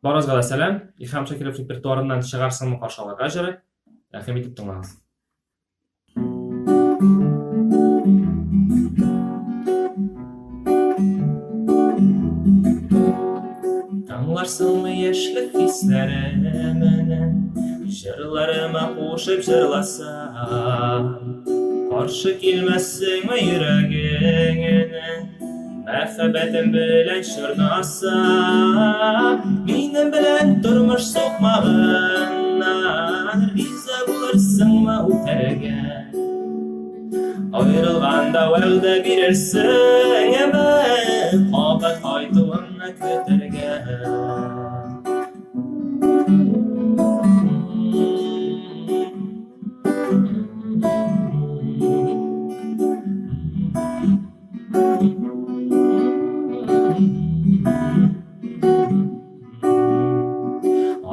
Barazgala selam. İlham Şakirov repertuarından çıgarsın qarşılaga jary. Rəhim etib dinləyiz. Anlarsınmı yaşlık hislerimini, jırlarıma koşup jırlasam, karşı gelmezsin mi yüreğine, merhabetim bilen şırnasam, benim bilen durmuş sokmağından, rize bulursun mu uterge, ayrılganda velde bilirsin eme, qabat hayduğumna köterge.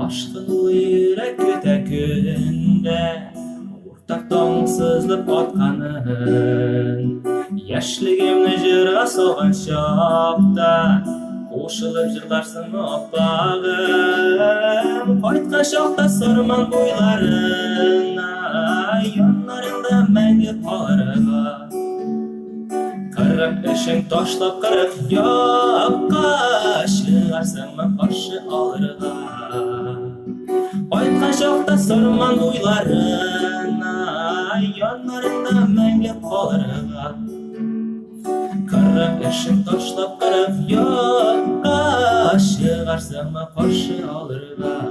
Aşkın yürek kütekünde ortak dongsızlık atkanın yaşligimni jıra soğan şapta koşulup jırlarsın mı apağım Koytka şokta sorman boylarına yanlarında menge parıga Kırık eşin taşlap kırık yokka Şıgarsın mı karşı alırga Koytka şokta sorman boylarına yanlarında menge parıga Kırık eşin taşlap kırık yokka Şıgarsın mı karşı alırga